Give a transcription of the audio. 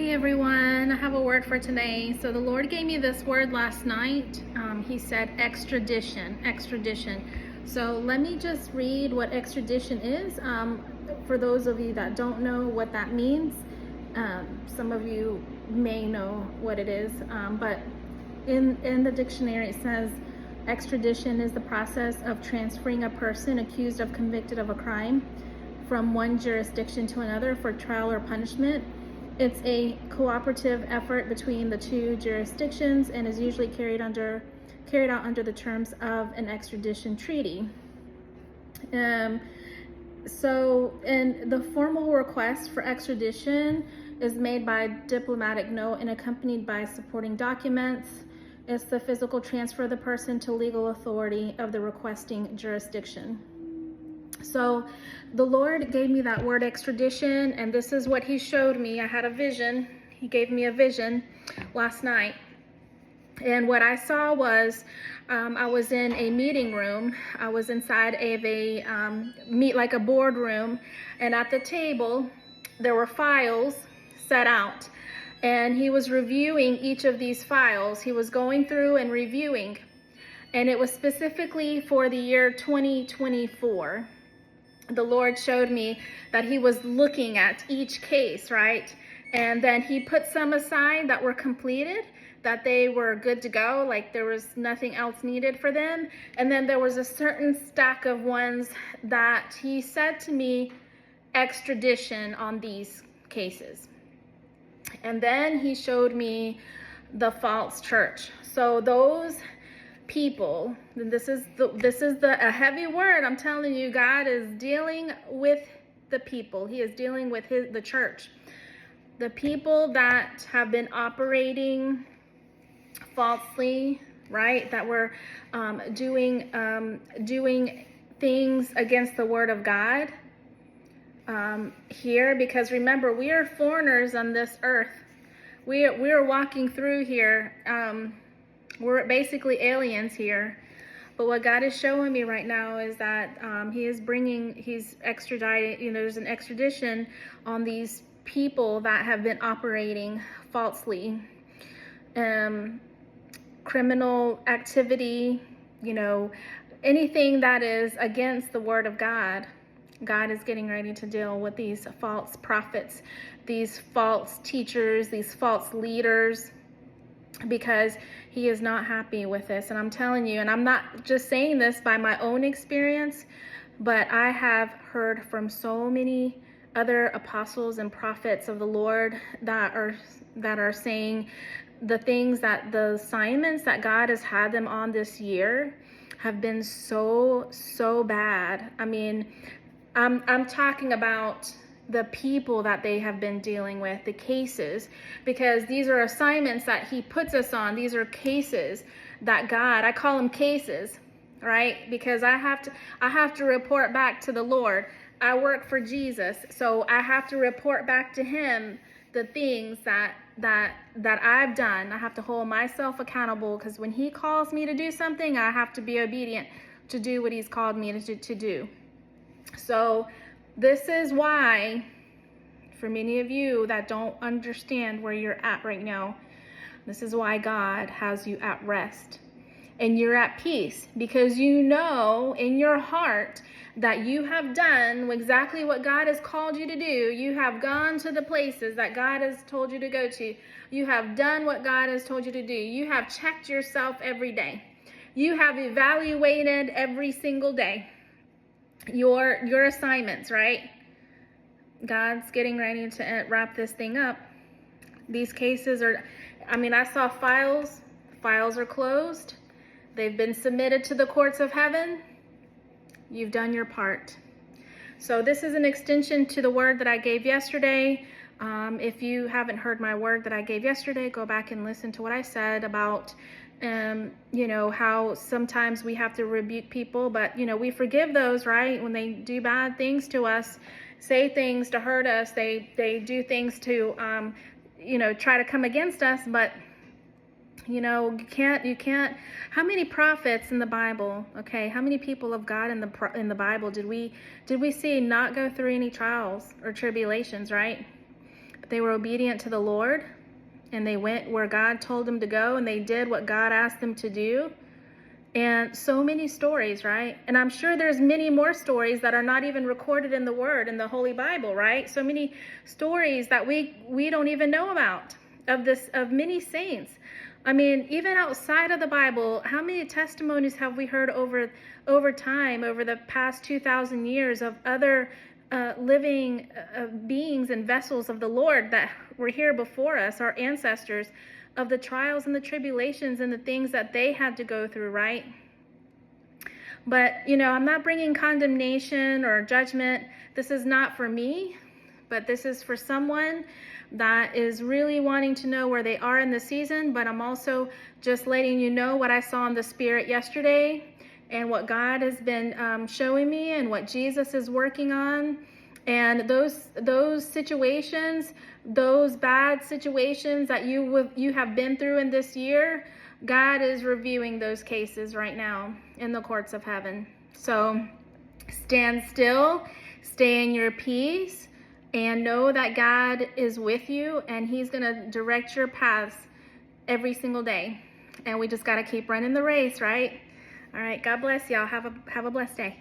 Hey everyone, I have a word for today. So the Lord gave me this word last night. He said extradition. So let me just read what extradition is. For those of you that don't know what that means, some of you may know what it is, but in the dictionary it says extradition is the process of transferring a person accused of convicted of a crime from one jurisdiction to another for trial or punishment. It's a cooperative effort between the two jurisdictions and is usually carried out under the terms of an extradition treaty. So the formal request for extradition is made by diplomatic note and accompanied by supporting documents. It's the physical transfer of the person to legal authority of the requesting jurisdiction. So the Lord gave me that word extradition, and this is what he showed me. I had a vision. He gave me a vision last night. And what I saw was I was in a meeting room. I was inside of a like a boardroom, and at the table there were files set out. And he was reviewing each of these files. He was going through and reviewing. And it was specifically for the year 2024. The Lord showed me that he was looking at each case, right? And then he put some aside that were completed, that they were good to go, like there was nothing else needed for them. And then there was a certain stack of ones that he said to me, extradition on these cases. And then he showed me the false church. So those people, and this is a heavy word. I'm telling you, God is dealing with the people. He is dealing with the church. The people that have been operating falsely, right? That were doing things against the word of God here, because remember, we are foreigners on this earth. We are walking through here. We're basically aliens here. But what God is showing me right now is that he's extraditing, there's an extradition on these people that have been operating falsely. Criminal activity, anything that is against the word of God. God is getting ready to deal with these false prophets, these false teachers, these false leaders, because he is not happy with this. And I'm telling you, and I'm not just saying this by my own experience, but I have heard from so many other apostles and prophets of the Lord that are saying the things, that the assignments that God has had them on this year have been so bad. I mean, I'm talking about the people that they have been dealing with, the cases, because these are assignments that he puts us on. These are cases that God, I call them cases, right? Because I have to report back to the Lord. I work for Jesus, so I have to report back to him the things that I've done. I have to hold myself accountable, because when he calls me to do something, I have to be obedient to do what he's called me to do. So this is why, for many of you that don't understand where you're at right now, this is why God has you at rest and you're at peace, because you know in your heart that you have done exactly what God has called you to do. You have gone to the places that God has told you to go to. You have done what God has told you to do. You have checked yourself every day. You have evaluated every single day your assignments, right? God's getting ready to wrap this thing up. These cases I saw files are closed. They've been submitted to the courts of heaven. You've done your part. So this is an extension to the word that I gave yesterday. If you haven't heard my word that I gave yesterday, go back and listen to what I said about how sometimes we have to rebuke people, but we forgive those, right? When they do bad things to us, say things to hurt us, they do things to try to come against us, but you can't. How many prophets in the Bible? Okay, how many people of God in the Bible did we see not go through any trials or tribulations, right? They were obedient to the Lord, and they went where God told them to go, and they did what God asked them to do. And so many stories, right? And I'm sure there's many more stories that are not even recorded in the Word, in the Holy Bible, right? So many stories that we don't even know about of many saints. I mean, even outside of the Bible, how many testimonies have we heard over time, over the past 2,000 years of other living beings and vessels of the Lord that were here before us, our ancestors, of the trials and the tribulations and the things that they had to go through, right? But, I'm not bringing condemnation or judgment. This is not for me, but this is for someone that is really wanting to know where they are in the season. But I'm also just letting you know what I saw in the Spirit yesterday and what God has been showing me and what Jesus is working on. And those situations, those bad situations that you have been through in this year, God is reviewing those cases right now in the courts of heaven. So stand still, stay in your peace, and know that God is with you, and He's going to direct your paths every single day. And we just got to keep running the race, right? All right. God bless y'all. Have a blessed day.